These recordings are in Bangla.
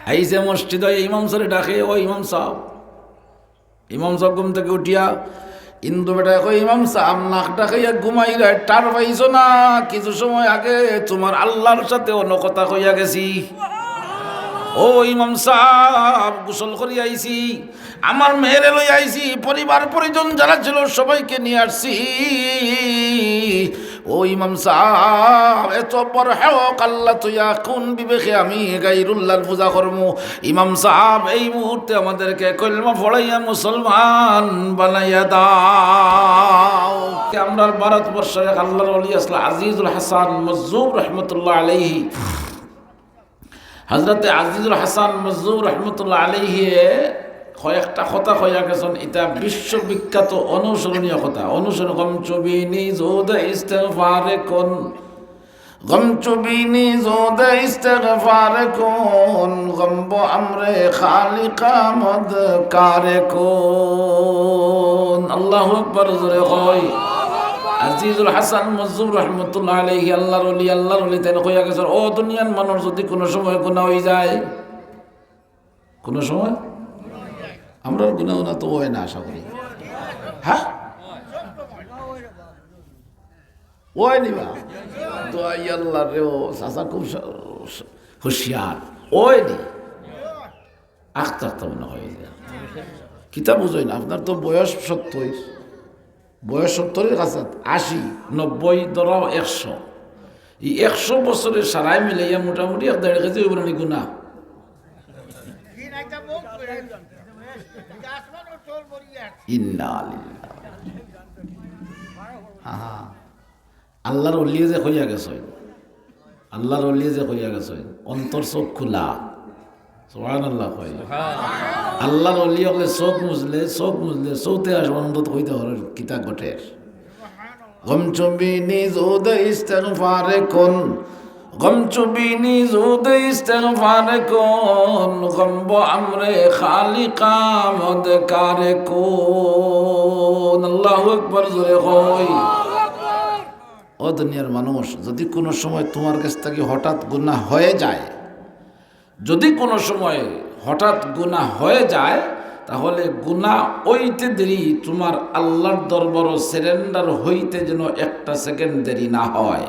আইসে মসজিদ ইমাম সাহেব ডাকে, ও ইমাম সাহেব। ইমাম সাহেব ঘুম থেকে উঠিয়া ইন্দু বেটা কই, ইমাম সাহেব নাক ডাকাইয়া ঘুমাই রে, টার পাইছো না? কিছু সময় আগে তোমার আল্লাহর সাথে অন্য কথা কইয়া গেছি। ও ইমাম সাহেব, গোসল করি আইছি, আমার মেয়েরে লই আইছি, পরিবার পরিজন যারা ছিল সবাইকে নিয়ে আসছি। ও ইমাম সাহেব, এত বড় হক আল্লাহ তুইয়া কোন বিবেকে আমি গাইরুল্লাহর পূজা করবো? ইমাম সাহেব, এই মুহূর্তে আমাদেরকে কলমা পড়াইয়া মুসলমান বানাইয়া দাও। আমরা ভারতবর্ষের এক আল্লাহর ওলি আসলে আজিজুল হাসান মজজুব রহমতুল্লাহ আলাইহি, হজরতে আজিজুল হাসান মজজুব রহমতুল্লাহ আলাইহি কয়েকটা কথা কইয়া গেছেন, এটা বিশ্ববিখ্যাত অনুসরণীয় কথা। অনুসরণ গমচুবিনি জোদ ইস্তেগফারে কোন, গমচুবিনি জোদ ইস্তেগফারে কোন, গম্ব আমরে খালিকা মদ কারে কোন। আল্লাহু আকবার, জোরে কই। আজিজুল হাসান মজজুব রহমতুল্লাহ আলাইহি আল্লাহর ওলি, আল্লাহর ওলি তাই কইয়া গেছেন, ও দুনিয়ার মানুষ যদি কোনো সময় গুনাহ হয়ে যায়, কোনো সময়, আমরা গুনাহ না তো হয় না আশা করি, হ্যাঁ ওই নিবা তো আল্লাহ রে, ও চাচা খুব হুঁশিয়ার, ওই নি আখতার তো মনে হয়ে যায়। কিতাব বুঝই না, আপনার তো বয়স 70, বয়স 70-এর কাছে 80, 90 ধরাও 100, এই 100 বছরের সারাই মিলাইয়া মোটামুটি 1.5 কেজি হইব না গুণা। আল্লাহর ওলিয়ে যে হইয়া গেছে, আল্লাহর ওলিয়ে যে হইয়া গেছে, অন্তর চোখ খোলা, সুবহানাল্লাহ কই। আল্লাহর ওলি হলে চোখ মুজলে চৌতে আসবে, অন্তত হইতে হর কিতাব গটের। গমচুবিনি জুদ ইস্তেগফারে কোন, গমচুবিনি জুদ ইস্তেগফারে কোন, গম্ব আমরে খালিকা মদ কারে কোন। আল্লাহু আকবার, জোরে কই। ও দুনিয়ার মানুষ, যদি কোনো সময় তোমার কাছ থেকে হঠাৎ গুনাহ হয়ে যায়, যদি কোনো সময় হঠাৎ গুনাহ হয়ে যায়, তাহলে গুনাহ হইতে দেরি, তোমার আল্লাহর দরবারও সারেন্ডার হইতে যেন একটা সেকেন্ড দেরি না হয়।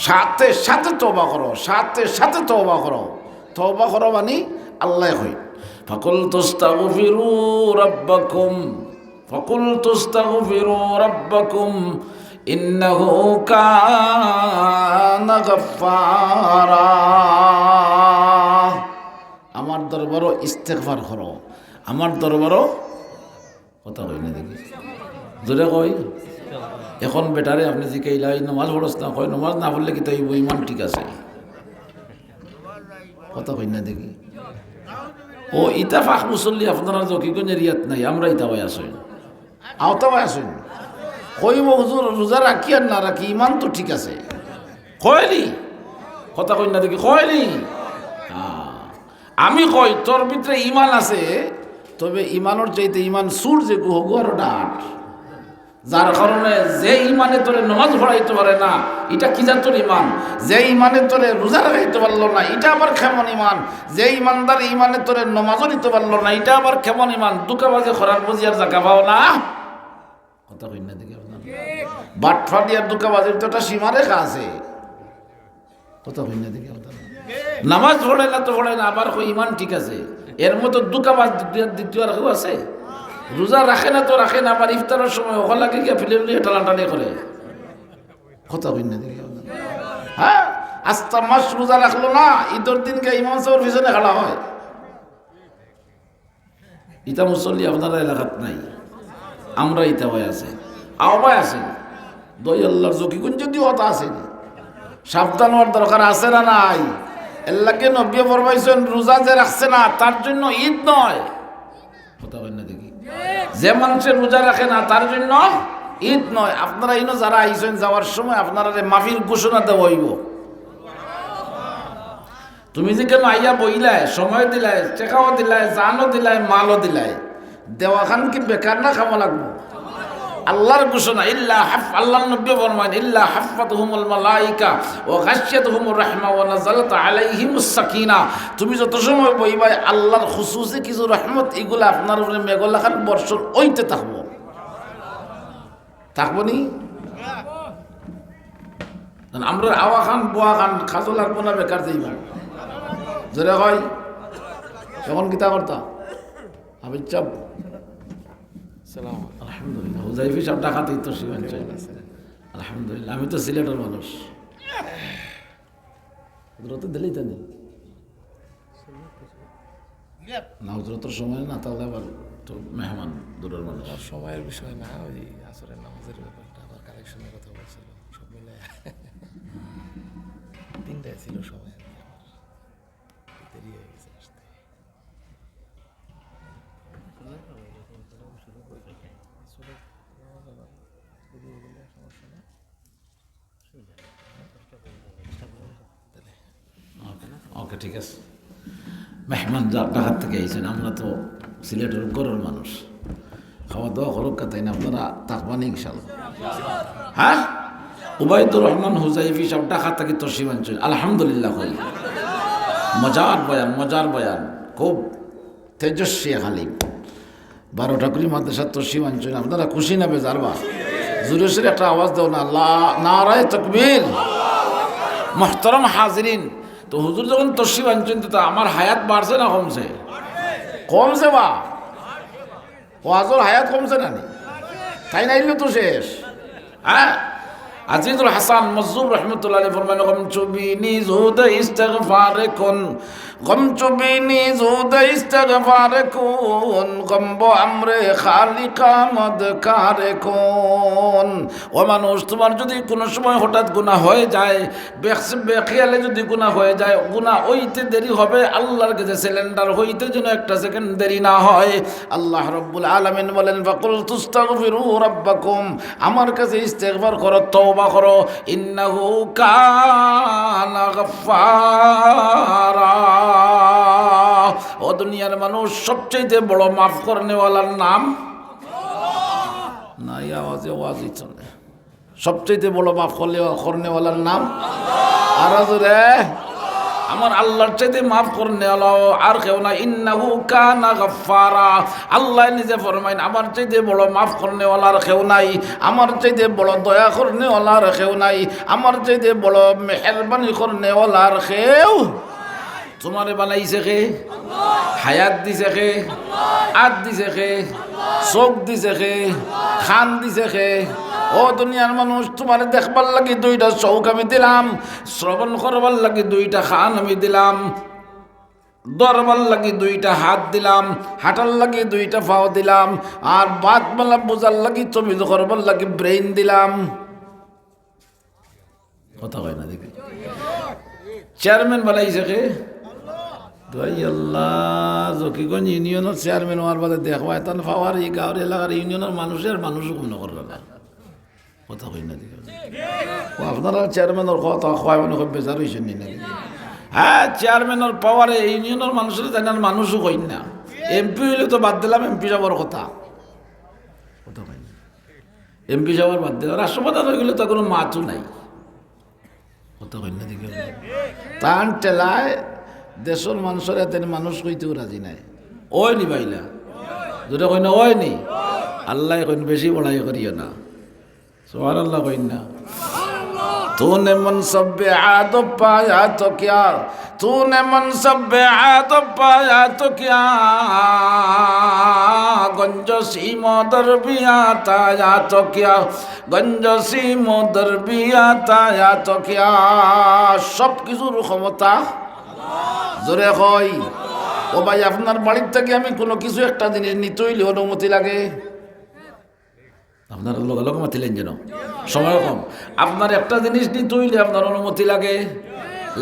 সাথে সাথে তওবা করো, সাথে সাথে তওবা করো। তওবা করো মানে আল্লাহ হই। ফাকুল তুস্তাগফিরু রাব্বাকুম, ফাকুল তুস্তাগফিরু রাব্বাকুম ইন্নাহু কানা গাফফারা। আমার দরবারও ইস্তেগফার করো, আমার দরবারও কথা কই না দেখি, জোরে কই। এখন বেটারে আপনি জিকাইলা নমাজ পড়স না, কয় নমাজ না পড়লে কি তাই ইমান ঠিক আছে, কথা কই না দেখি। ও ইতাফাক মুসল্লি আপনারা জকিগঞ্জ এরিয়াত নাই, আমরা ইতাবাই আসেন, আওতাবাই আসেন। কইব হুজুর রোজা রাখি আর না রাখি ইমান তো ঠিক আছে, কয়লি কথা কই না দেখি, কয়লি। আমি কই তোর ভিতরে ইমান আছে, তবে ইমানের চাইতে ইমান সুর যে গুহর ডাট, যার কারণে যে ইমানে তোরে নমাজ পড়াইতে পারে না, এটা কি জান তোর ইমান? যে ইমানে তোরে রোজা রাখাইতে পারলো না, এটা আবার কেমন ইমান? যে ইমানদার ইমানে তোরে নমাজও নিতে পারলো না, এটা আবার কেমন ইমান? দুকাবাজে খরার বুঝিয়ার জায়গা পাও না, কথা কই না দেখি। আপনার বাটফাটিয়ার দুকাবাজির তো একটা সীমা রেখা আছে, কথা কই না দেখি। নামাজ পড়ে না তো পড়ে না, আবার ইমান ঠিক আছে, এর মতো দুকাবাজ দ্বিতীয় আর কেউ আছে? রোজা রাখে না তো রাখে না, আবার ইফতারের সময় ওখান লাগে গিয়ে ফিলে ফিলে টানাটানি করে, কথা কই না দেখি। হ্যাঁ, আস্তা মাস রোজা রাখলো না, ঈদের দিনকে ইমাম সাহেবের পিছনে খাড়া হয়। ইটা মুসল্লি আপনারা এলাকাত নাই, আমরা ইটা হয়ে আছে, আওবায় আছে, দই আল্লাহর জকিগুন যদিও অতা আছে, সাবধান হওয়ার দরকার আছে না নাই? আল্লাহকে নবী ফরমাইছেন রোজা যে রাখছে না তার জন্য ঈদ নয়, কথা কই না দেখি। যে মানুষের রোজা রাখে না তার জন্য ঈদ নয়। আপনারা ইনো যারা আইছেন, যাওয়ার সময় আপনারা মাফির ঘোষণা দেওয়া হইব। তুমি যে কেন আইয়া বইলাই, সময় দিলাই, টেকাও দিলাই, জানও দিলাই, মালও দিলাই, দেওয়াখান কি বেকার না খামো লাগবো? আল্লাহর ঘোষণা, ইল্লা হাফ, আল্লাহর নবী ফরমান ইল্লা হাফাতহুমুল মালাইকা ওয়া গাশিয়াতহুমুর রাহমা ওয়া নাযালাত আলাইহিমুস সাকিনা। তুমি যত সময় বইবা আল্লাহর খুসুসি কিছু রহমত এগুলো আপনার উপরে মেঘলাখান বর্ষণ ওইতে থাকবো, থাকবো নি? আমরা আওয়া খান বোয়া খান খাজো লাগবো না, বেকার যাইবা জোরে হয় এখন কিতা করতা আমি চাপ। আলহামদুলিল্লাহ হুজাইফি সব ডাকাতেই তো শিবাঞ্চল। আলহামদুলিল্লাহ আমি তো সিলেটের মানুষ, হুজরতে দিলেই তো নেই না, হুজরতের সময় না তাহলে আবার তো মেহমান দূরের মানুষ। সময়ের বিষয় না, ওই আসরের নামাজের ব্যাপারটা আবার কালেকশনের কথা বলছিল, সব মিলে 3টায় ছিল সময়, দেরি হয়ে গেছে আসতে। ওকে ঠিক আছে। মেহমান ঢাকার থেকে আইছেন, আমরা তো সিলেটের গড়ের মানুষ, খাওয়া দাওয়া খরক তাই না, আপনারা থাকবানি ইনশাল্লাহ। হ্যাঁ, উবাইদুর রহমান হুজাইফি সব ঢাকা থেকে তসিম আনছেন। আলহামদুলিল্লাহ হই, মজার বয়ান, মজার বয়ান, খুব তেজস্বী হালিম। 12টা করে মাদ্রাসার তসিম আনছেন। আপনারা খুশি না বেজার বা জোরে সোরে একটা আওয়াজ দাও না, নারায়ে তাকবীর। মুহতারাম হাজিরিন, তো হুজুর যখন তসিম আনছেন তো আমার হায়াত বাড়ছে না কমছে? কমছে বা ওয়াজর হায়াত কমছে না নি? তাই নাইলে তো শেষ। হ্যাঁ, আজিজুল হাসান মজজুব রহমতুল্লাহ আলাইহি ফরমান গমচুবিনি জুদ ইস্তিগফার কুন, গমচুবিনি জুদ ইস্তিগফার কুন, গম্ব আমরে খালিকা মদকার কুন। ও মানুষ, তোমার যদি কোনো সময় হঠাৎ গুনাহ হয়ে যায়, বেখেয়ালে যদি গুনাহ হয়ে যায়, গুনাহ হইতে দেরি হবে, আল্লাহর কাছে সিলিন্ডার হইতে যেন একটা সেকেন্ড দেরি না হয়। আল্লাহ রাব্বুল আলামিন বলেন ফাকুল তুস্তাগফিরু রাব্বাকুম, আমার কাছে ইস্তিগফার করো, তওবা করো, ইন্নাহু কানা গাফফারা। ও দুনিয়ার মানুষ, সবচেয়ে বড় মাফ করনেওয়ালার নাম না, এই আওয়াজে ওয়াজই চলে, সবচেয়ে বড় মাফ করনেওয়ালার নাম আর জোরে আমার আল্লাহর চাইতে মাফ করনে আর কেউ না। ইন্নাহু কানা গাফফারা, আল্লাহ নিজে ফরমাইন আমার চাইতে বড় মাফ করনেওয়ালা আর কেউ নাই, আমার চাইতে বড় দয়া করনেওয়ালা আর কেউ নাই, আমার চাইতে বড় মেহেরবানি করনেওয়ালা আর কেউ। তোমারে বানাইছে কে? হায়াত দিছে কে? আত দিছে কে? চোখ দিছে কে? খান দিছে কে? ও দুনিয়ার মানুষ, তোমার দেখবার লাগি 2টা চৌক আমি দিলাম, শ্রবণ করবার লাগি 2টা খান আমি দিলাম, দরবার লাগি 2টা হাত দিলাম, হাঁটার লাগি 2টা পাও দিলাম, আর বাত মালা বোঝার লাগি চমিজ করবার লাগি ব্রেইন দিলাম। কথা কয় না দেখি। চেয়ারম্যান বানাইছে কে? আল্লাহ, জকিগঞ্জ ইউনিয়নের চেয়ারম্যান হওয়ার বাদে দেখবা এতান পাওয়ার এই গাঁওর এলাকার ইউনিয়নের মানুষের মানুষও কোনো করবে না। কথা কই না দেখি। ও আপনারা চেয়ারম্যানের কথা খোয়াই মানে খুব বেজার হয়েছেন নি না? হ্যাঁ, চেয়ারম্যানের পাওয়ারে ইউনিয়নের মানুষের জানি না, মানুষও কই না। এমপি হইলে তো বাদ দিলাম, এমপি যাবার কথা। কথা কই না, এমপি যাবার বাদ দিলাম, রাষ্ট্রপ্রধান হয়ে গেলে তো কোনো মাছও নাই। কথা কই না দেখি। তান টেলায় দেশের মানুষের এত মানুষ কইতেও রাজি নাই। ওই নি বাইলা যেটা কই না, ওই নি আল্লাহ কইন বেশি বড়াই করিও না, সুবহানাল্লাহ কইন না। तूने मनसब आदो पाया तो क्या, तूने मनसब आदो पाया तो क्या, गंज सीमो दर भी आता या तो क्या, गंज सीमो दर भी आता या तो क्या। सब কিছুর ক্ষমতা জোরে কই। ও ভাই, আপনার বাড়ির থেকে আমি কোনো কিছু একটা জিনিস নিতে হইলে অনুমতি লাগে? আপনার লোক মাতিলেন যেন সময় কম। আপনার একটা জিনিস নিতে হইলে আপনার অনুমতি লাগে?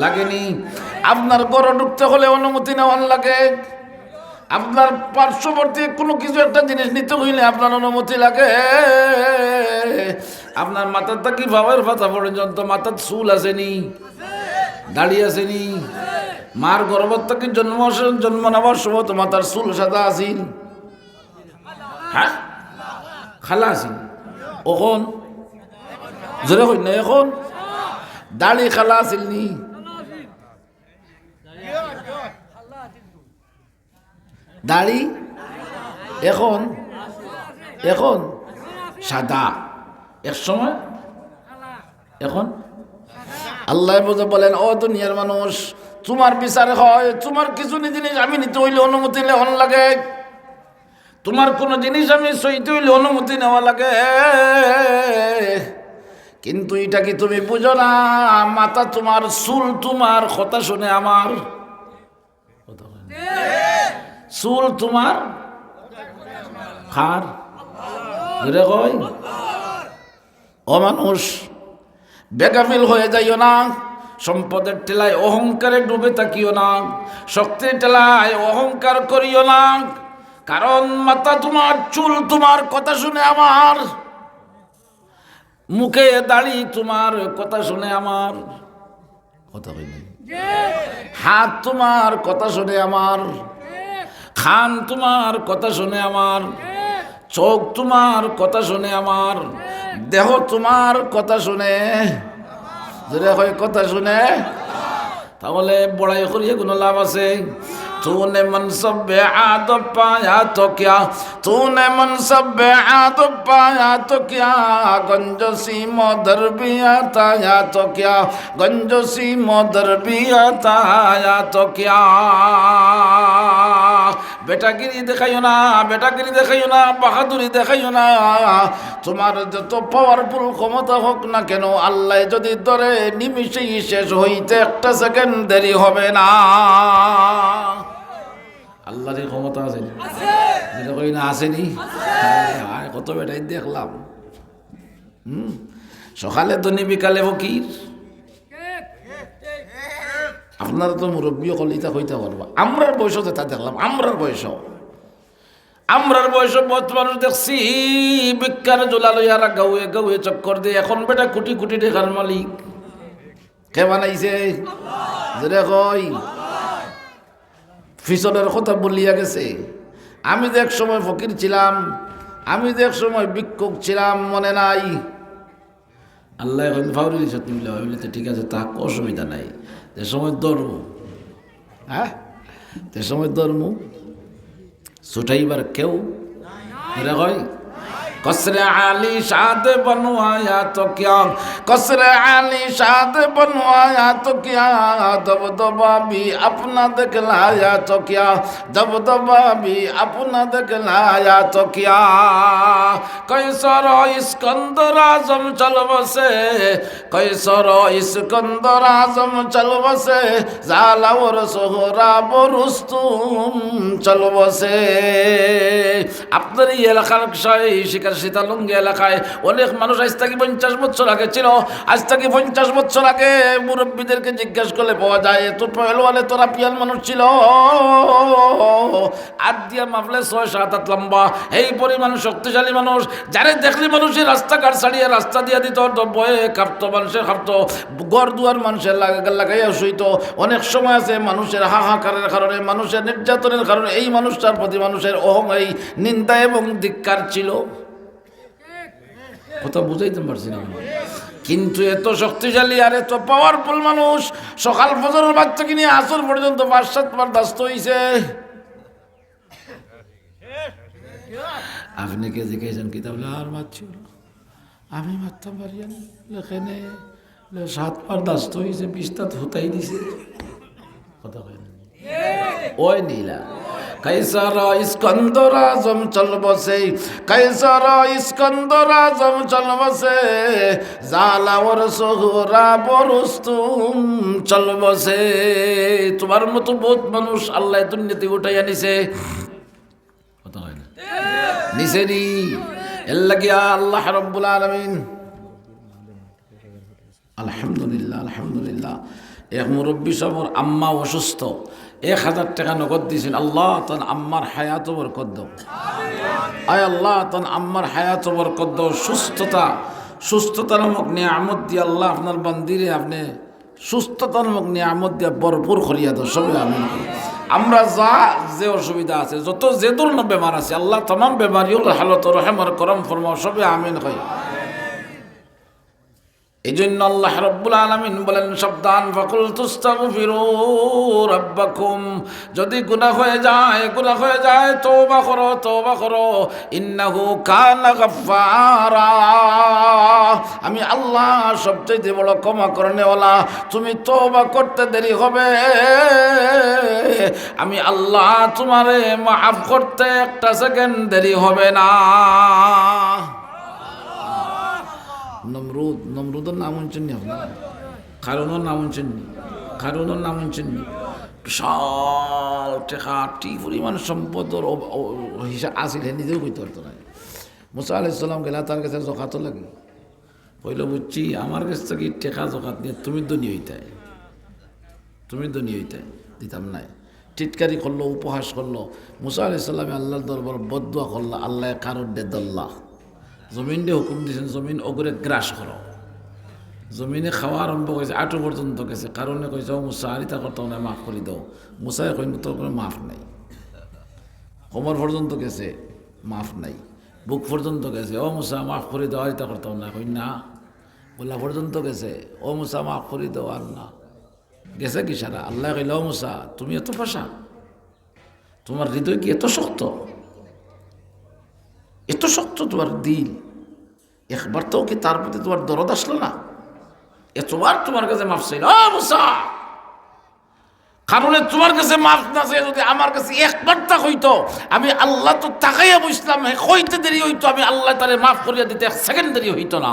লাগেনি? আপনার ঘরে ঢুকতে হলে অনুমতি নেওয়ার লাগে। আপনার পার্শ্ববর্তী কোনো কিছু একটা জিনিস নিতে হইলে আপনার অনুমতি লাগে। আপনার মাথার থাকি বাবার পাতা পর্যন্ত মাথার চুল আসেনি, দাড়ি আসেনি? মার গর্ভত থেকে জন্ম নেওয়ার সময় তো মাথার চুল সাদা আসিল? হ্যাঁ, খালা আসিল? ওখন জোরে কই না এখন দাড়ি খালা আছিল নি দাড়ি এখন এখন সাদা এক সময় এখন আল্লাহ বলেন ও দুনিয়ার মানুষ তোমার বিচার হয় তোমার কিছু জিনিস আমি নিতে হইলে অনুমতি নেওয়া লাগে তোমার কোনো জিনিস আমি সইতে হইলে অনুমতি নেওয়া লাগে কিন্তু এটা কি তুমি বুঝো না মাথা তোমার চুল তোমার কথা শুনে আমার চুল তোমার খার কয় ও মানুষ বেগাফিল হয়ে যাইও না সম্পদের টেলায় অহংকারে ডুবে থাকিও না শক্তির টেলায় অহংকার করিও না কারণ মাথা তোমার চুল তোমার কথা শুনে আমার মুখে দাড়ি তোমার কথা শুনে আমার কথা বলি হাত তোমার কথা শুনে আমার খান তোমার কথা শুনে আমার চোখ তোমার কথা শুনে আমার দেহ তোমার কথা শুনে যদি হয় কথা শুনে তাহলে বড়াই করিয়ে কোনো লাভ আছে तूने मनसब आदब पाया तो क्या तूने मनसब आदब पाया तो क्या गंजोसी मोदर भी आता या तो क्या गंजोसी मोदर भी आता या तो क्या বেটাগিরি দেখাইও না বেটাগিরি দেখাইও না বাহাদুরি দেখাইও না তোমার যত পাওয়ারফুল ক্ষমতা হোক না কেন আল্লাহ যদি ধরে নিমিষেই শেষ হইতে একটা সেকেন্ড দেরি হবে না আল্লাহর ক্ষমতা আছে যেটা কই না আসেনি কত বেটাই দেখলাম সকালে ধনী বিকালে ফকির আপনারা তো মুরব্বী কলিতা কইতে পারবা আমরার বয়স যেটা দেখলাম আমরার বয়স বহুত মানুষ দেখছি বিজ্ঞান জোলা লইয়ারা গাউয়ে গাউয়ে চক্কর দিয়ে এখন বেটা কোটি কোটি টাকার মালিক কে বানাইছে যেটা কই ফিসলের কথা বলিয়া গেছে আমি যে এক সময় ফকির ছিলাম আমি যে এক সময় ভিক্ষুক ছিলাম মনে নাই আল্লাহ এখন ফাউরি দিছে তুমি হইলে তো ঠিক আছে তা অসুবিধা নাই যে সময় ধর্ম হ্যাঁ যে সময় ধর্ম ছুটাইবার কেউ এরা হয় कसरे आली शाद बनवाया तो क्या कसरे आली शाद बनवाया तो क्या दबदबा भी अपना दिखलाया तो क्या दबदबा भी अपना दिखलाया तो क्या कैसर इस्कंदर आजम चल बसे कैसर इस्कंदर आजम चल बसे जाला और सोहरा बरुस्तुम चल बसे আপনার এই এলাকার শিকার সীতালঙ্গি এলাকায় অনেক মানুষ আজ থেকে 50 বছর আগে ছিল আজ থেকে 50 বছর আগে মুরব্বীদেরকে জিজ্ঞেস করলে পাওয়া যায় এত পহলওয়ানে তোরা পিয়াল মানুষ ছিল আর দিয়া মাপলে 6-7 হাত লম্বা এই পরিমাণ শক্তিশালী মানুষ যারে দেখলে মানুষের রাস্তাঘাট ছাড়িয়ে রাস্তা দিয়া দিত ভয়ে কাঁপতো মানুষের কাঁপতো ঘর দুয়ার মানুষের লাগাইয়া শুইতো অনেক সময় আছে মানুষের হাহাকারের কারণে মানুষের নির্যাতনের কারণে এই মানুষটার প্রতি মানুষের এই নিন্দা এবং ধিক্কার ছিল কথা বুঝাইতে পারছি না কিন্তু এত শক্তিশালী আর এত পাওয়ারফুল মানুষ সকাল ফজরের বাদ থেকে নিয়ে আসর পর্যন্ত 5-7 বার দাস্ত হইছে আপনি কে জিজ্ঞাসেন কি তাহলে আর মারছিল আমি মারতাম পারি এখানে 7 বার দাস্ত হইছে 20টা ধুতাই দিছে কথা কয় না ওই নীলা कैसर इस्कंदर आजम चल बसे कैसर इस्कंदर आजम चल बसे जाला और सोहरा बरुस्तुम चल बसे তোমার মতো বহুত মানুষ আল্লাহ দুনিয়াতে উঠাইয়া নিছে কথা হয় না নিছে নি এর লাগিয়া আল্লাহ রাব্বুল আলামিন আলহামদুলিল্লাহ আলহামদুলিল্লাহ এক মুরব্বী সবর আম্মা অসুস্থ 1000 টাকা নগদ দিয়েছেন আল্লাহ তান আম্মার হায়াত বরকত দাও আয় আল্লাহ তান আম্মার হায়াত বরকত দাও সুস্থতা নামক নিয়ামত দিয়ে আল্লাহ আপনার বান্দিরে আপনি সুস্থতা নামক নিয়ামত দিয়ে ভরপুর করিয়া দাও সবাই আমিন আমরা যে অসুবিধা আছে যত যে ধরনের বেমার আছে আল্লাহ तमाम বেমারিও হালত রহম আর করম ফরমাও সবাই আমিন কই এই জন্য আল্লাহ রাব্বুল আলামিন বলেন সাবধান, ফাকুল তুস্তাগফিরু রাব্বাকুম, যদি গুনাহ হয়ে যায় তওবা করো ইন্নাহু কানা গাফফারা, আমি আল্লাহ সবচেয়ে বড় ক্ষমা করনেওয়ালা। তুমি তওবা করতে দেরি হবে, আমি আল্লাহ তোমারে মাফ করতে একটা সেকেন্ড দেরি হবে না। নমরুদের নাম শুনছেন আপনারা? কারণের নাম শুনছেন? বিশাল টেকাটি পরিমাণ সম্পদের হিসাব আসিল, নিজেও কইতে পারতো না। মুসা আলাইহিস সালাম গেলা, তার কাছে জকাতও লাগে। কইল বুঝছি আমার কাছ থেকে টেকা জকাত নিয়ে তুমি ধনী হইতাই, দিতাম নাই। টিটকারি করলো, উপহাস করলো। মুসা আলাইহিস সালামে আল্লাহর দরবার বদদুয়া করলো, আল্লাহ কারোর দে দল্লাহ, জমিন দিয়ে হুকুম দিয়েছেন জমিন ওগুলো গ্রাস করো। জমিনে খাওয়া আরম্ভ করেছে, আটো পর্যন্ত গেছে। কারণে কইছে ও মুসা আরিতা করতে না, মাফ করে দাও। মুসাই কইন তোর কোনো মাফ নাই। কোমর পর্যন্ত গেছে, মাফ নাই। বুক পর্যন্ত গেছে, ও মুসা মাফ করে দাও, আরিতা করতে না। কই না। গোলা পর্যন্ত গেছে, ও মুসা মাফ করে দাও। আর না গেছে কি সারা। আল্লাহ কইল ও মুসা তুমি এত পাশা, তোমার হৃদয় কি এত শক্ত তোমার দিল, একবার তো কি তার প্রতি তোমার দরদ আসলো না? এতবার তোমার কাছে মাফ চাইল মুসা, কারণে তোমার কাছে মাফ না চাই যদি আমার কাছে একবার তা হইতো, আমি আল্লাহ তো তাকাইয়া বুঝলাম হইতে দেরি হইতো, আমি আল্লাহ তারে মাফ করিয়া দিতে এক সেকেন্ড দেরি হইতো না।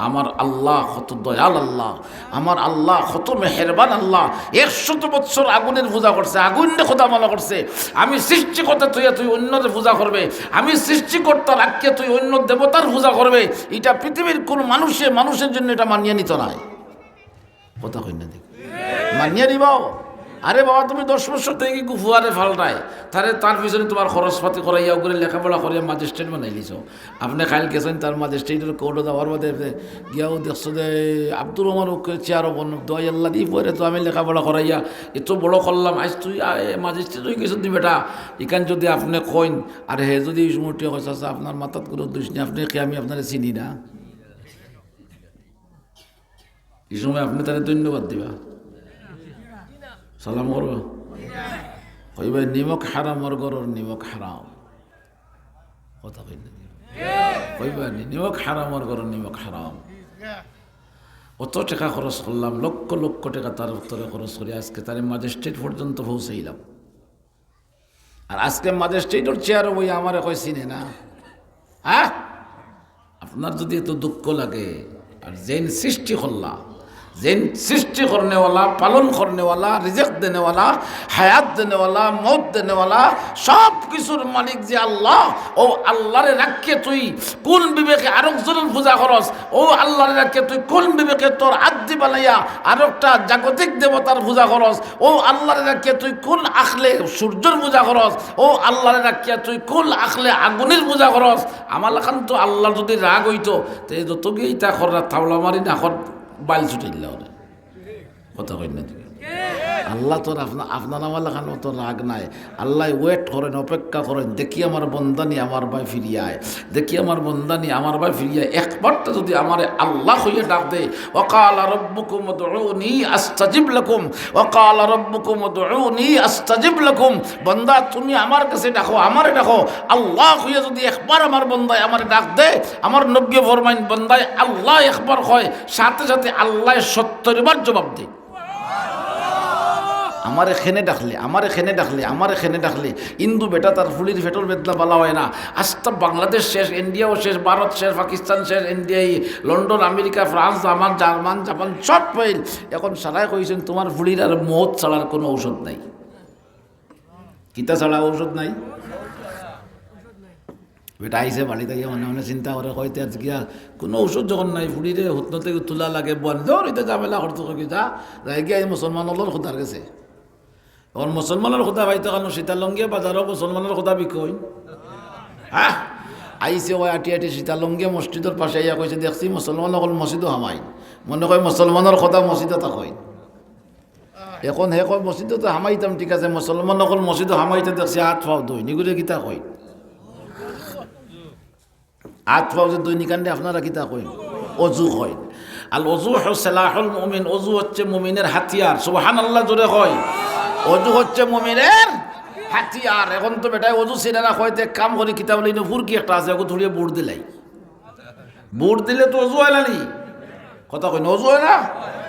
আমার আল্লাহ কত দয়াল আল্লাহ, আমার আল্লাহ কত মেহেরবান আল্লাহ। 100 বছর আগুনের পূজা করছে, আগুনে খোদা মানা করছে। আমি সৃষ্টিকর্তা তুই অন্যদের পূজা করবে, আমি সৃষ্টিকর্তা রাখিয়া তুই অন্য দেবতার পূজা করবে, এটা পৃথিবীর কোন মানুষের জন্য এটা মানিয়ে নিত নাই। কথা কই না, দেখ মানিয়ে নিবাও। আরে বাবা তুমি 10 বছর থেকে গুফুয়ারে ফাল্টায় তার পিছনে তোমার খরচপাতি করাইয়া করে লেখাপড়া করিয়া ম্যাজিস্ট্রেট বানাই দিছ। আপনি খাইল গেছেন তার ম্যাজিস্ট্রেটের কোর্টে যাওয়ার বাদে গিয়াও দেখছো যে আব্দুর রহমান চেয়ারও বন দোয়াই আল্লাহ দিয়ে পরে তো আমি লেখাপড়া করাইয়া এত বড় করলাম, আজ তুই ম্যাজিস্ট্রেট হয়ে গেছো তুই বেটা। এখান যদি আপনি কইন আর হে যদি এই সময়টি হয়েছে আপনার মাথাত কোনো দোষ নেই, আপনি কি আমি আপনারা চিনি না? এই সময় আপনি তাদের ধন্যবাদ দিবা, সালাম করবা, কইবা নিমক হারাম ওর গরর নিমক হারাম। কথা কইবা নিমক হারাম ওর গরর নিমক হারাম। অত টাকা খরচ করলাম, লক্ষ লক্ষ টাকা তার উত্তরে খরচ করি আজকে তার ম্যাজিস্ট্রেট পর্যন্ত পৌঁছাইলাম। আর আজকে ম্যাজিস্ট্রেটের চেয়ারও বই আমারে কই চিনে না। হ্যাঁ, আপনার যদি এত দুঃখ লাগে, আর যেন সৃষ্টি করলা, যেন সৃষ্টি করনেওয়ালা, পালন করনেওয়ালা, রিজেক দেনেওয়ালা, হায়াত দেনেওয়ালা, মৌত দেনেওয়ালা, সব কিছুর মালিক যে আল্লাহ, ও আল্লাহরে রাখকে তুই কোন বিবেকে আরেকজনের পূজা করস? ও আল্লাহরে রাখকে তুই কোন বিবেকে তোর আদি বানাইয়া আরেকটা জাগতিক দেবতার পূজা করস? ও আল্লাহরে রাখকে তুই কোন আখলে সূর্যের পূজা করস? ও আল্লাহরে রাখকে তুই কোন আখলে আগুনের পূজা করস? আমার লাখান তো আল্লাহ যদি রাগ হইতো তো যত গিয়ে তা খরা থাওলা মারি না খর বাইল ছুটে দিল। কথা কই না, আল্লাহ তোর আপনার আমার লেখার মতো রাগ নাই। আল্লাহ ওয়েট করেন, অপেক্ষা করেন, দেখি আমার বন্দানি আমার ভাই ফিরিয়ায়, দেখি আমার বন্দানি আমার ভাই ফিরিয়ায়। একবারটা যদি আমার আল্লাহ হইয়া ডাক দে, ওয়াকালা রব্বুকুম উদউনি আস্তাজিব লাকুম, ওয়াকালা রব্বুকুম উদউনি আস্তাজিব লাকুম। বান্দা তুমি আমার কাছে ডাকো, আমারে ডাকো। আল্লাহ হইয়া যদি একবার আমার বন্দায় আমারে ডাক দে, আমার নবী ফরমাইন বন্দায় আল্লাহ একবার হয়, সাথে সাথে আল্লাহ 70 বার জবাব দেয়। আমার এখানে ডাকলে ইন্দু বেটা তার ফুলির ফেটর বেদলা বালা হয় না। আজটা বাংলাদেশ শেষ, ইন্ডিয়াও শেষ, ভারত শেষ, পাকিস্তান শেষ, ইন্ডিয়াই, London, America, France, German, Japan সব ফাইল। এখন সারাই কইছেন তোমার ফুলির আর মত ছাড়ার কোনো ঔষধ নাই। কিতা ছাড়া ঔষধ নাই? বেটা আইসে বাড়ি থেকে মনে চিন্তা করে কইতে গিয়া কোনো ঔষধ যখন নাই, ফুলিরে হুতন থেকে তোলা লাগে বন্ধ হইতে যাবেলা করতে যা যাই গিয়া মুসলমানের খোদার গেছে। এখন মুসলমানের খোদা ভাইতো কেন সীতালঙ্গিয়া বাজারও মুসলমানের খোদা বিকই। হ্যাঁ, আইসে ওই আটি সীতালঙ্গিয়া মসজিদের পাশে আইয়া কইছে দেখছি মুসলমান অকল মসজিদও হামাই, মনে কয় মুসলমানের খোদা মসজিদে থাকই। এখন হে কয় মসজিদে তো হামাইতাম, ঠিক আছে, মুসলমান অকল মসজিদও হামাইতে দেখছি হাত পাও দই নিগুড়ে গীতা কই, হাত পাও যে দই নিকান্ডে আপনারা গীতা কই। অজু হয়। আল অজু সালাহুল মুমিন, অজু হচ্ছে মুমিনের হাতিয়ার। সুবহানাল্লাহ জোরে হয়। অজু হচ্ছে মুমিনের হাতিয়ার। এখন তো বেটায় অজু ছিনে না হয়তো কাম করি কিতাব লইনে ফুরকি একটা আছে ওকে ধরিয়ে বুট দিলাই, বুট দিলে তো অজু হয় না নি? কথা কই না, অজু হয় না?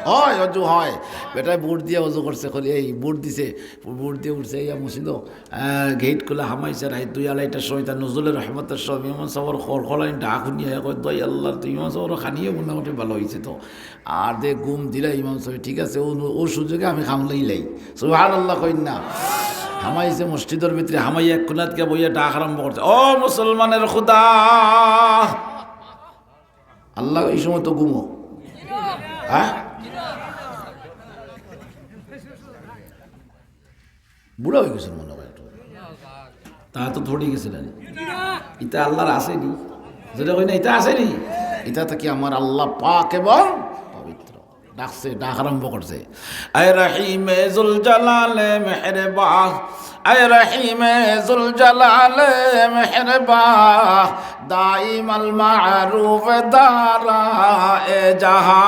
হয়, অজু হয়। বেটায় বুট দিয়ে অজু করছে, করি এই বুট দিছে, বুট দিয়ে উঠছে ইয়া মুসিদ গেট খুলে হামাইছে রাত 2-2:30টার সময় তার নজরুলের রহমতের সব ইমাম সাহর খড়খড়ানি ডাক শুনিয়ে কয় দই আল্লাহ, তো ইমাম সাহর খানিয়ে মোটামুটি ভালো হয়েছে তো। আর দে গুম দিলা ইমাম সাহেব, ঠিক আছে ও সুযোগে আমি খামলাই লাই। সুবহানাল্লাহ কই না? হামাইছে মসজিদের ভিতরে, হামাইয়া এক কোনাতকে বইয়া ডাক আরম্ভ করছে, ও মুসলমানের খুদা। আল্লাহ এই সময় তো ঘুমো, হ্যাঁ বুড়া হয়ে গেছেন মনে হয়, তা তো ধরে গেছিলেন। এটা আল্লাহর আসেনি, যেটা কই না এটা আসেনি, এটা থেকে আমার আল্লাহ পাক এবং পবিত্র। ডাকছে, ডাক আরম্ভ করছে, আয় রহিমে জুল জালালে মেহরবান, আয় রহিমে জুল জালালে মেহরবান, দাইমাল মারুফ দারা এ জাহা।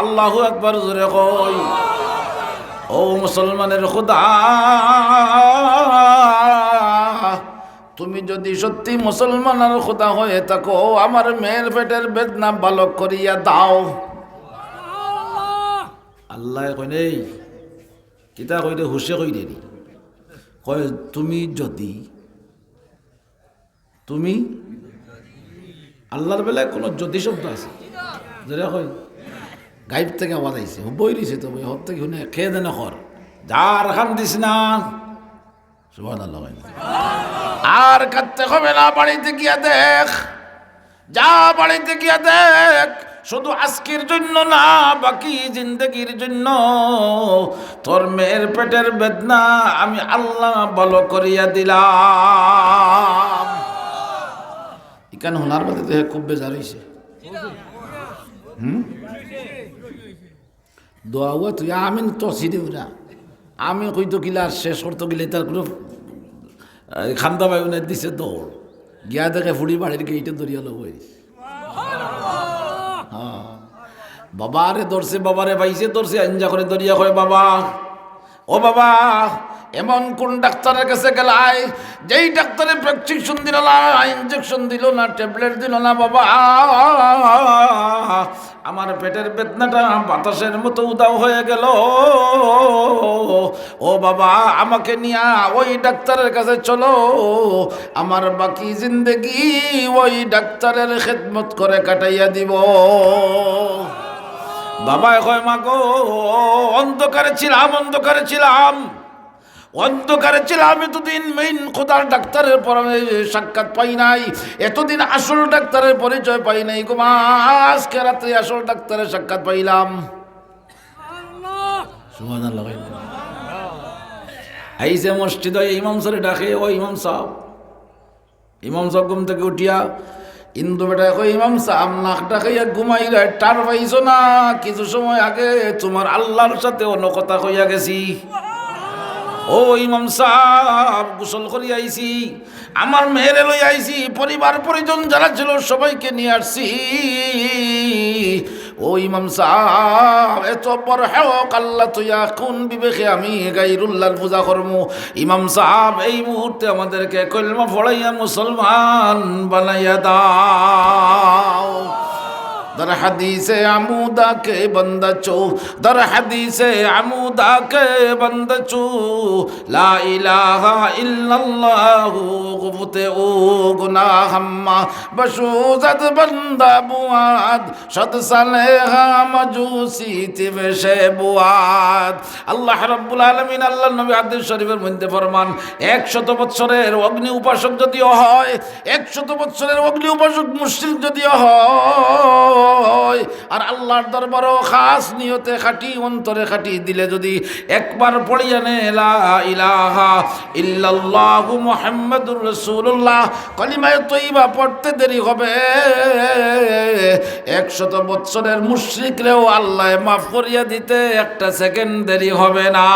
আল্লাহু আকবার জোরে কই। ও মুসলমানের খুদা, তুমি যদি সত্যি মুসলমানের খুদা হয়ে থাকো, আমার মেয়ের পেটের বেদনা ভালো করিয়া দাও। আল্লাহ কই নেই কিতা কই দে, হুশে কই দেনি, কয় তুমি যদি, তুমি আল্লাহর বেলায় কোনো যদি শব্দ আছে যেটা কই গাইব থেকে আওয়াজ আইছে, বই দিছে তো বই হব থেকে শুনে খেয়ে দেন খর যার খান দিস না। সুবহানাল্লাহ। আর কাঁদতে হবে না, বাড়িতে গিয়া দেখ, যা বাড়িতে গিয়া দেখ, শুধু আজকের জন্য না বাকি জিন্দগির জন্য তোর মেয়ের পেটের বেদনা আমি আল্লাহ ভালো করিয়া দিলাম। এখানে হোনার বাদে তো খুব বেজার হয়েছে। দোয়া হুয়া তুই আমি তো ছিড়েও না, আমি কইতো গিলা শেষ করতো গিলে তার কোনো খান্দা বায়ুনের দিছে দৌড় গিয়া দেখে ফুড়ি বাড়ির গেইটে দরিয়া লোক হয়েছে। বাবারে ধরছে, বাবারে পাইছে ধরছে, আঞ্জা করে দরিয়া কয় বাবা, ও বাবা এমন কোন ডাক্তারের কাছে গেলাই যেই ডাক্তারে প্রেসক্রিপশন দিল না, ইনজেকশন দিল না, ট্যাবলেট দিল না, বাবা আমার পেটের বেদনাটা বাতাসের মতো উদাও হয়ে গেল। ও বাবা আমাকে নিয়া ওই ডাক্তারের কাছে চলো, আমার বাকি জিন্দেগি ওই ডাক্তারের খেদমত করে কাটাইয়া দিব। বাবা কয় মা গো, অন্ধকারে ছিলাম, অন্ধকারে ছিলাম, অন্ধকারে ছিলাম এতদিন, মেইন খোদার ডাক্তারের সাক্ষাৎ পাই নাই, এতদিন আসল ডাক্তারের পরিচয় পাই নাই গো মা, আজকে রাত্রে আসল ডাক্তারের সাক্ষাৎ পাইলাম। সুবহানাল্লাহ। আইসে মসজিদে ইমাম সাহেব ডাকে, ও ইমাম সাহেব, ইমাম সাহেব ঘুম থেকে উঠিয়া ইন্দু বেটা কই ইমাম সাহেব নাক ডাকাইয়া ঘুমাই টার পাইছো না, কিছু সময় আগে তোমার আল্লাহর সাথে অন্য কথা কইয়া গেছি। ও ইমাম সাহেব গোসল করি আইছি, আমার মেয়েরে লই আইছি, পরিবার পরিজন যারা ছিল সবাইকে নিয়ে আসছি। ও ইমাম সাহেব এত বড় হক আল্লাহ তুইয়া কোন বিবেকে আমি গাইরুল্লাহর পূজা করবো? ইমাম সাহেব এই মুহূর্তে আমাদেরকে কলমা পড়াইয়া মুসলমান বানাইয়া দাও। در حدیث عمودہ کے بندہ چو، در حدیث عمودہ کے بندہ چو، لا الہ الا اللہ غفت او گناہ ہما بشوزت بندہ بواد شد صالحہ مجوسی تیوشے بواد। আল্লাহ রাব্বুল আলামিন আল্লাহর নবী হাদিস শরীফের মধ্যে ফরমান 100 বছরের অগ্নি উপাসক যদিও হয়, 100 বছরের অগ্নি উপাসক মুশরিক যদিও হয়, আর আল্লাহর দরবারও খাস নিয়তে খাঁটি অন্তরে খাঁটি দিলে যদি একবার পড়িয়া নে লা ইলাহা ইল্লাল্লাহু মুহাম্মাদুর রাসূলুল্লাহ কালিমায়ে তয়্যিবা পড়তে দেরি হবে 100 বছরের মুশরিকরেও আল্লাহ মাফ করিয়া দিতে একটা সেকেন্ড দেরি হবে না।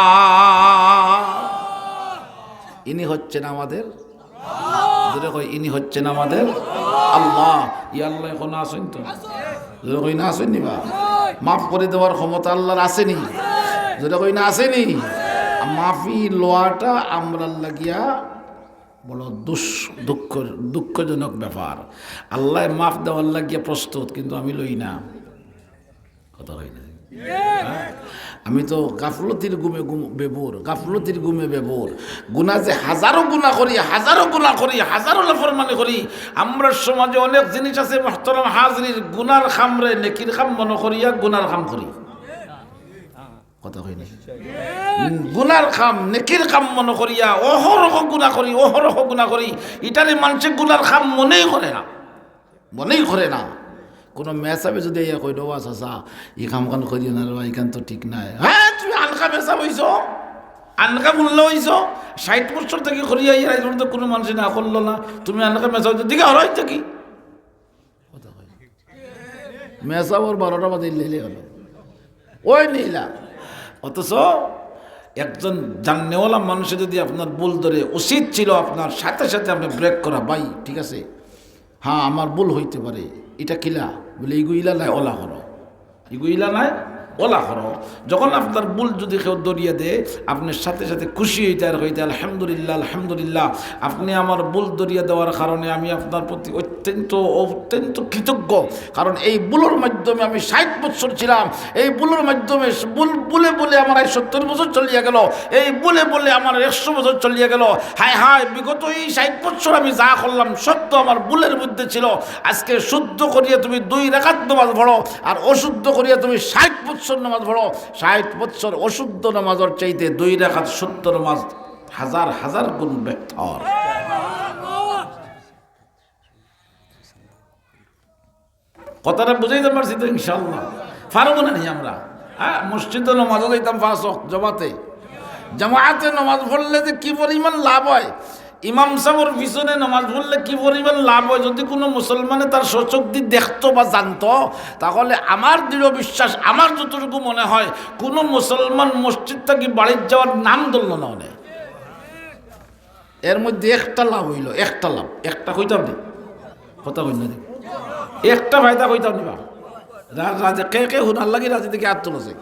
ইনি হচ্ছেন আমাদের আল্লাহ, ইনি হচ্ছেন আমাদের আল্লাহ। ই আল্লাহ এখন আসেন তো যদি কই না আসেনি বা মাফ করে দেওয়ার ক্ষমতা আল্লাহর আসেনি, যদি কই না আসেনি। মাফি লোয়াটা আমরা লাগিয়া বড় দুঃখজনক ব্যাপার। আল্লাহ মাফ দেওয়ার লাগিয়া প্রস্তুত, কিন্তু আমি লই না। কথা হয় না? আমি তো গাফলতির গুমে বেবোর গুনাহ যে হাজারো গুনাহ করি, হাজারো নাফরমানি করি। আমরা সমাজে অনেক জিনিস আছে মুহতারাম হাজরিন, গুনার খামরে নেকির খাম মনে করিয়া গুনার খাম করি। কথা কই না? গুনার খাম নেকির খাম মনে করিয়া অহরহ গুনাহ করি। ইটারে মানুষে গুনার খাম মনেই করে না। কোনো মেসাবে যদি ইয়া কই দেওয়া চাচা ই কাম কান করি না রে, ইখান তো ঠিক নাই। হ্যাঁ, তুমি আনকা মেসা হইছ, আনকা মূল্য হইছ। 60 বছর থেকে করিয়া ইয়া তো কোনো মানুষ না করলো না, তুমি আনকা মেসা হইছ, দিকে হলো হইছে কি? মেসা ওর 12টা বাজে লেলে হলো ওই নিলা। অথচ একজন জাননেওয়ালা মানুষে যদি আপনার ভুল ধরে, উচিত ছিল আপনার সাথে সাথে আপনি ব্রেক করা, ভাই ঠিক আছে, হ্যাঁ আমার ভুল হইতে পারে, এটা কিলা বলে ইগুইলা নাই ওলা করো, ইগুইলা নাই ওলা করো। যখন আপনার ভুল যদি কেউ দরিয়ে দেয়, আপনার সাথে সাথে খুশি হইতে আর হইতে আলহামদুলিল্লাহ আপনি আমার ভুল দরিয়ে দেওয়ার কারণে আমি আপনার প্রতি অত্যন্ত কৃতজ্ঞ। কারণ এই ভুলের মাধ্যমে আমি 60 বছর ছিলাম, এই ভুলের মাধ্যমে বলে আমার 70 বছর চলিয়া গেল, এই বলে আমার 100 বছর চলিয়া গেল। হায় বিগত এই 60 বছর আমি যা করলাম সত্য আমার ভুলের মধ্যে ছিল। আজকে শুদ্ধ করিয়া তুমি 2 রাকাত নামাজ পড়ো, আর অশুদ্ধ করিয়া তুমি 60 বছর নামাজ পড়ো। 60 বছর অশুদ্ধ নামাজের চাইতে 2 রাকাত শুদ্ধ নামাজ হাজার গুণ বেহতর। কথাটা বুঝাইতে পারছি তো ইনশাআল্লাহ? পারবো না আমরা? হ্যাঁ, মসজিদে নামাজও যাইতাম 5 ওয়াক্ত জামাতে নামাজ পড়লে যে কি পরিমাণ লাভ হয়, ইমাম সাহেবের পিছনে নামাজ পড়লে কি পরিমাণ লাভ হয়, যদি কোনো মুসলমানে তার সচক দিয়ে দেখতো বা জানতো, তাহলে আমার দৃঢ় বিশ্বাস, আমার যতটুকু মনে হয়, কোনো মুসলমান মসজিদ থেকে বাড়ির যাওয়ার নাম ধরল না। অনেক এর মধ্যে একটা লাভ হইল, একটা কইতাম নি, কথা কই না, একটা ফায়দা কইতাম নি। রাজে কে হুনার লাগে রাজি থেকে হাত তুলেছে,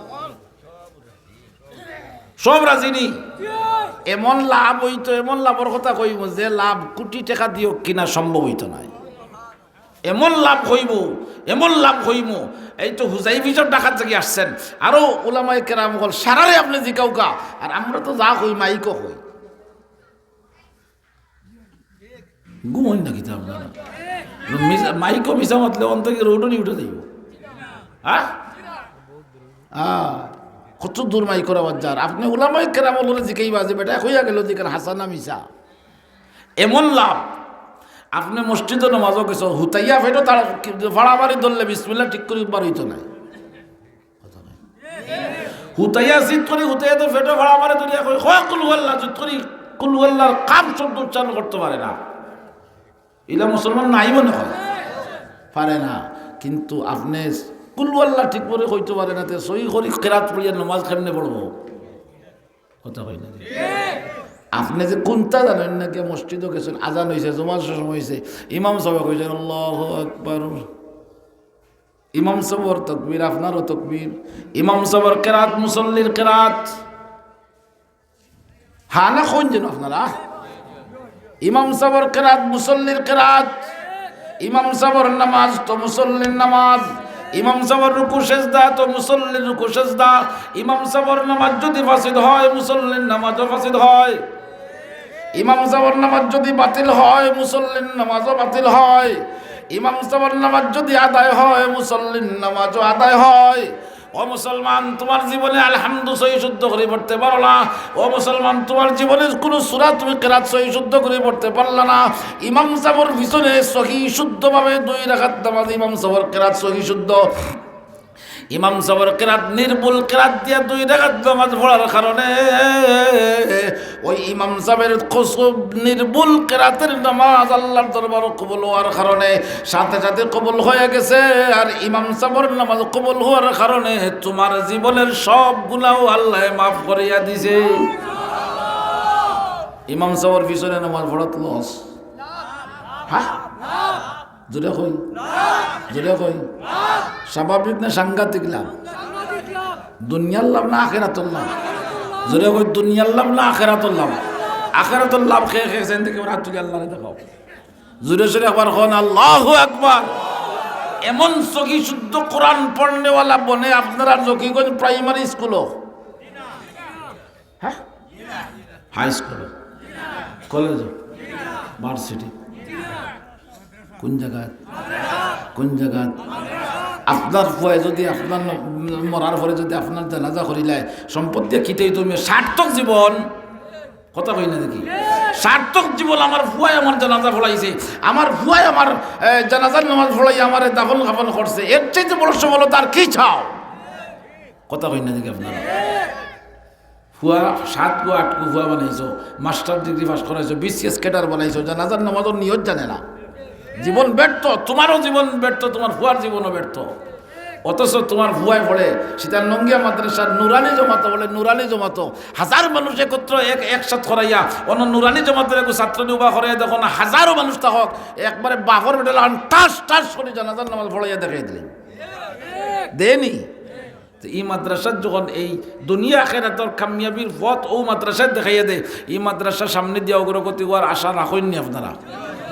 সব রাজি নি। এমন লাভ হইতো, এমন লাভের কথা কইব যে লাভ কোটি টাকা দিও কিনা সম্ভব হইতো না। এমন লাভ হইব। এই তো হুজাইফা ডাকাত থেকে আসছেন, আরো উলামায়ে কেরাম বল সারারে আপনি জিকাউকা, আর আমরা তো যা কই মাইকও কই ঘুমই না কিতা আপনারা মাইকও মিশা মাতলে অন্তকে রোডনি উঠে যাইব। কত দূর মাই করা বাজার, আপনি উলামায়ে কেরাম বলে জিকাইবা যে বেটা হইয়া গেল জিকার হাসানা মিশা। এমন লাভ, আপনি মসজিদে নামাজও গেছ, হুতাইয়া ফেটো তার ভাড়াবাড়ি ধরলে বিসমিল্লাহ ঠিক করে বার হইতো নাই। হুতাইয়া জিত করি, হুতাইয়া তো ফেটো ভাড়াবাড়ি ধরিয়া কই কুলহুয়াল্লাহ জিত করি, কুলহুয়াল্লাহর কাম শব্দ উচ্চারণ করতে পারে না। এলা মুসলমান নাই মনে হয়, পারে না। কিন্তু আপনি কুলহুয়াল্লাহ ঠিক করে কইতে পারে না, সই করি কেরাত পড়িয়া নামাজ কেমনে পড়বো? কথা কই না? আপনি যে কোনটা জানেন না, কে মসজিদও গেছেন, আজান হয়েছে, জুমার সময় হয়েছে, ইমাম সাহেব কইছে আল্লাহু আকবার, ইমাম সাহেবের তাকবীর, আপনারও তাকবীর, ইমাম সাহেবের কেরাত, মুসল্লির কেরাত। হ্যাঁ না কোন যেন আপনারা? ইমাম সাহেবের কেরাত, মুসল্লির কেরাত। ইমাম সাহেবের নামাজ তো মুসল্লির নামাজ, ইমাম সাহেবের রুকু সেজদা তো মুসল্লির রুকু সেজদা। ইমাম সাহেবের নামাজ যদি ফাসিদ হয়, মুসল্লির নামাজও ফাসিদ হয়। ইমাম সাহেবের নামাজ যদি বাতিল হয়, মুসল্লির নামাজও বাতিল হয়। ইমাম সাহেবের নামাজ যদি আদায় হয়, মুসল্লির নামাজও আদায় হয়। ও মুসলমান, তোমার জীবনে আলহামদু সহি শুদ্ধ করে পড়তে পারো না। ও মুসলমান, তোমার জীবনে কোনো সূরা তুমি কেরাত সহি শুদ্ধ করে পড়তে পারলা না। ইমাম সাহেবের পিছনে সহি শুদ্ধভাবে 2 রাকাত নামাজ, ইমাম সাহেবের কেরাত সহি শুদ্ধ, ইমাম সাহেবের কেরাত নির্ভুল কেরাত দিয়া 2 রাকাত নামাজ পড়ার কারণে ওই ইমাম সাহেবের নির্ভুল কেরাতের নামাজ আল্লাহর দরবারে কবুল হওয়ার কারণে সাথে সাথে কবুল হয়ে গেছে। আর ইমাম সাহেবের নামাজ কবুল হওয়ার কারণে তোমার জীবনের সব গুনাহ আল্লাহ মাফ করিয়া দিছে। ইমাম সাহেবের পিছনে নামাজ পড়াত লস? হ্যাঁ, জোরে কই স্বাভাবিক না সাংঘাতিক লাভ? দুনিয়ার লাভ না আখেরাতুল লাভ? যদি কই দুনিয়ার লাভ না আখেরাতুল লাভ? আখেরাতুল লাভ খেয়ে খেয়েছেন দেখে রাত তুলে আল্লাহ দেখাও। জোরে সোরে একবার হন আল্লাহু আকবার। এমন সহি শুদ্ধ কোরআন পড়নেওয়ালা বনে আপনারা জকিগঞ্জ প্রাইমারি স্কুলও, হ্যাঁ হাই স্কুল, কলেজ, ভার্সিটি, কোন জায়গায় কোন জায়গায় আপনার ভয়ে যদি আপনার মরার পরে যদি আপনার জানাজা করিলায় সম্পত্তি খিতেই তুমি সার্থক জীবন, কথা কই না দেখি, সার্থক জীবন। আমার ভুয়াই আমার জানাজা ফলাইছে, আমার ভুয়াই আমার জানাজার নামাজ ফলাই আমার দাফন কাফন করছে, এর চাইতে বড় সফলতা আর কি চাও? কথা কই না দেখি আপনারা। ফুয়া 7 কো 8 কো ফুয়া বানাইছো, মাস্টার ডিগ্রি পাস করাইছো, বিসিএস ক্যাডার বানাইছো, জানাজার নামাজও নিয়ত জানে না, জীবন ব্যর্থ। তোমারও জীবন ব্যর্থ, তোমার ফুয়ার জীবনও ব্যর্থ। অথচ তোমার ভুয়ায় পড়ে সীতার নঙ্গিয়া মাদ্রাসার নুরানি জমাতো বলে, নুরানি জমাতো হাজার মানুষ একত্র একসাথ করাইয়া অন্য নুরানি জমাতের একটু ছাত্র উবা করাইয়া দেখো না, হাজারো মানুষ থাকক একবারে বাফর বেটাল টাস টাস করে জানাজার নামাজ পড়াইয়া দেখাই দিলেন, দেনি। এই মাদ্রাসার যখন এই দুনিয়া আখিরাতের কামিয়াবির পথ ও মাদ্রাসায় দেখাইয়া দেয়, এই মাদ্রাসার সামনে দিয়ে অগ্রগতি হওয়ার আশা রাখেননি আপনারা,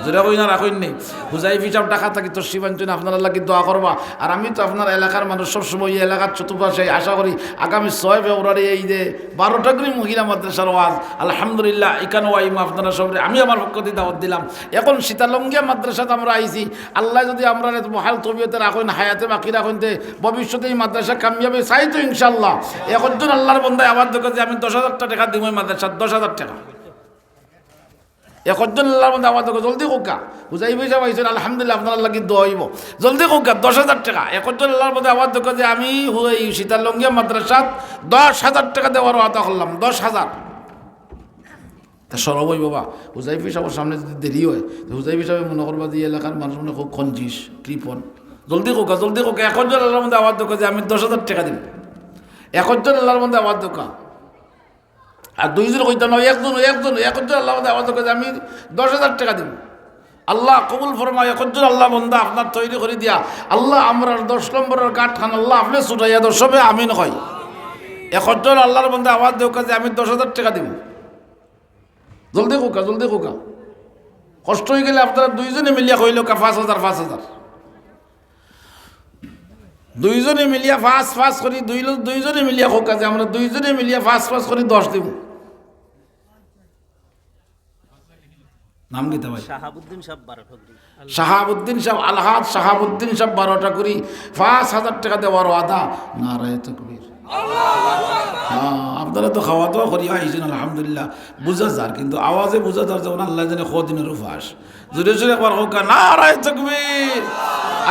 যেটা কই না রাখেননি। হুজাইফি সাহেব টাকা থাকি তোর শিবাঞ্চনে আপনারা লাগি দোয়া করবা। আর আমি তো আপনার এলাকার মানুষ সবসময় এই এলাকার চতুর্পাশে আশা করি আগামী 6 ফেব্রুয়ারি এই যে 12টা করে মহিলা মাদ্রাসার ওয়াজ, আলহামদুলিল্লাহ এখানে ওয়াইমা আপনারা সবরে আমি আমার পক্ষ দিয়ে দাওয়াত দিলাম। এখন সীতালঙ্গিয়া মাদ্রাসাতে আমরা আইছি, আল্লাহ যদি আমরা মহাল তবিয়তে রাখেন, হায়াতে বাকি রাখেন, ভবিষ্যতে এই মাদ্রাসা কামিয়াবে চাই তো ইনশাল্লাহ। একজন আল্লাহর বন্দায় আবার দেখো যে আমি 10,000 টাকা দিব এই মাদ্রাসা, 10,000 টাকা একজন আল্লাহর মধ্যে আমার দেখো জলদি কোকা বুঝাই বুঝা পাইছেন, আলহামদুলিল্লাহ আপনার লাগি দোয়া হইব, জলদি কোকা 10,000 টাকা একজন আল্লাহর মধ্যে আমার দেখো যে আমি এই সীতালঙ্গিয়া মাদ্রাসাত 10,000 টাকা দেওয়ার আদা করলাম, 10,000। তা সরব হই বাবা, হুজাইফি সাহেবের সামনে যদি দেরি হয়, হুজাইফি সাহেব মনে করবা যে এলাকার মানুষ মনে খুব খঞ্জিস কৃপন, জলদি কোকা একজন আল্লাহর মধ্যে আমার দেখো যে আমি 10,000 টাকা দিব, একজন আল্লাহর মধ্যে আমার দোকা। আর 2 জন কইতে নয়, একজন আল্লাহ আওয়াজ করে আমি 10,000 টাকা দিব। আল্লাহ কবুল ফরমায়, একজন আল্লাহ বন্দা আপনার তৈরি করে দিয়া আল্লাহ আমরা 10 নম্বরের কাঠ খান আল্লাহ আপনি ছুটাইয়া দো সবে আমিন হয়। একজন আল্লাহর বন্দা আওয়াজ দেও যে আমি 10,000 টাকা দিব, জলদি কোকা কষ্ট হয়ে গেলে আপনারা 2 জনে মিলিয়া কইল 5,000 2 জনে মিলিয়া 5 করি, 2 জনে মিলিয়া হোক যে আমরা 2 জনে মিলিয়া 5 করি 10 দিব। নাম গীতা ভাই শাহাবুদ্দিন সাহেব আলহাদ শাহাবুদ্দিন সাহেব 12টা করি 5,000 টাকা দেওয়ার আদা। নারায়ে তাকবীর। আপনারা তো খাওয়া দাওয়া করি আইছেন আলহামদুলিল্লাহ, বুঝা যার কিন্তু আওয়াজে বুঝা যার যেমন আল্লাহ জানে কদিনের ফাঁস। জোরে জোরে একবার হোক নারায়ে তাকবীর।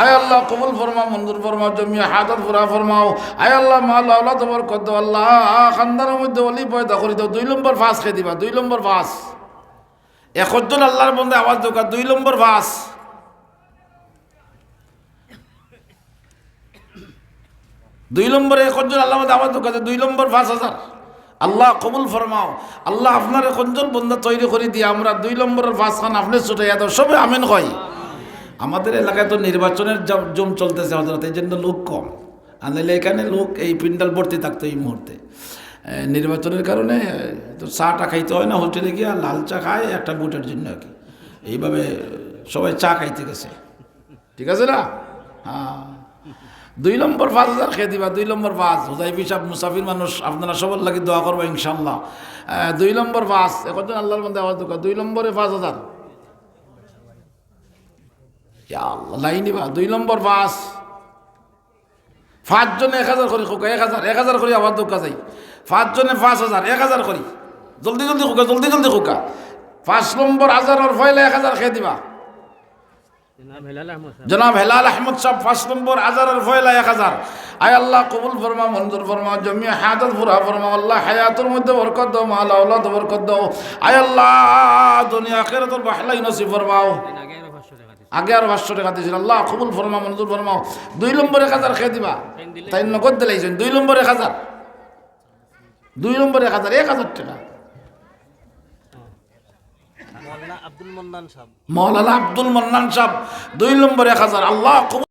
আয় আল্লাহ কবুল ফরমাও, মঞ্জুর ফরমাও, জমিয়া হায়াত পুরা ফরমাও। আয় আল্লাহ মাল আওলাদ বরকত দাও আল্লাহ, খানদানের মধ্যে ওলি পয়দা করে দাও। 2 নম্বর ফাঁস খেয়ে দিবা, 2 নম্বর ফাঁস। একজন আল্লাহর বন্দে আওয়াজ দোকা 2 নম্বর ফাঁস। 2 নম্বরে একজন আল্লাহ মধ্যে আওয়াজ দোকা 2 নম্বর 5,000। আল্লাহ কবুল ফরমাও, আল্লাহ আপনার একজন বন্দা তৈরি করে দিয়ে আমরা 2 নম্বরের 5 খান আপনি ছুটাইয়া দাও সবে আমিন হয়। আমাদের এলাকায় তো নির্বাচনের জম চলতেছে হযরত, এই জন্য লোক কম, আনলে এখানে লোক এই পিন্ডাল ভর্তি থাকতো এই মুহূর্তে। নির্বাচনের কারণে তো চাটা খাইতে হয় না, হোটেলে গিয়া লাল চা খায় একটা ভোটের জন্য আর কি, এইভাবে সবাই চা খাইতে গেছে, ঠিক আছে না? হ্যাঁ 2 নম্বর 5,000 খেয়ে দিবা, 2 নম্বর 5। হুজাইফি সাহেব মুসাফির মানুষ, আপনারা সবার লাগি দোয়া করবো ইনশাল্লাহ। 2 নম্বর 5 একজন আল্লাহর মধ্যে আওয়াজ দোকা 2 নম্বরে 5,000 লাইনিবা। 2 নম্বর 5 জনে 1,000 করি খোকা, 1,000 করি আবার দোকা যাই। 5 জনে 5,000, 1,000 করি জলদি খোকা, জলদি খোকা। 5 নম্বর 1000 ফয়লা 1,000 খেয়ে দিবা। জনাব হেলাল আহমদ সাহেব 5 নম্বর 1000 ফয়লা 1,000। আয় আল্লাহ কবুল ফরমা, মঞ্জুর ফরমা, জমিয়া হায়াত পুরা ফরমা। আল্লাহ হায়াতের মধ্যে বরকত দাও, মাল আওলাদ বরকত দাও। আয় আল্লাহ দুনিয়া আখিরাতের ভালাই নসিব ফরমাও। আগে আর 500 টাকা দিয়েছিল, আল্লাহ কবুল ফরমা, মঞ্জুর ফরমাও। 2 নম্বর 1,000 খেয়ে দিবা, তাই নগদ দিলাইছেন। 2 নম্বর 1,000, 2 নম্বর 1,000 টাকা। মাওলানা আব্দুল মন্নান সাহেব 2 নম্বর 1,000। আল্লাহ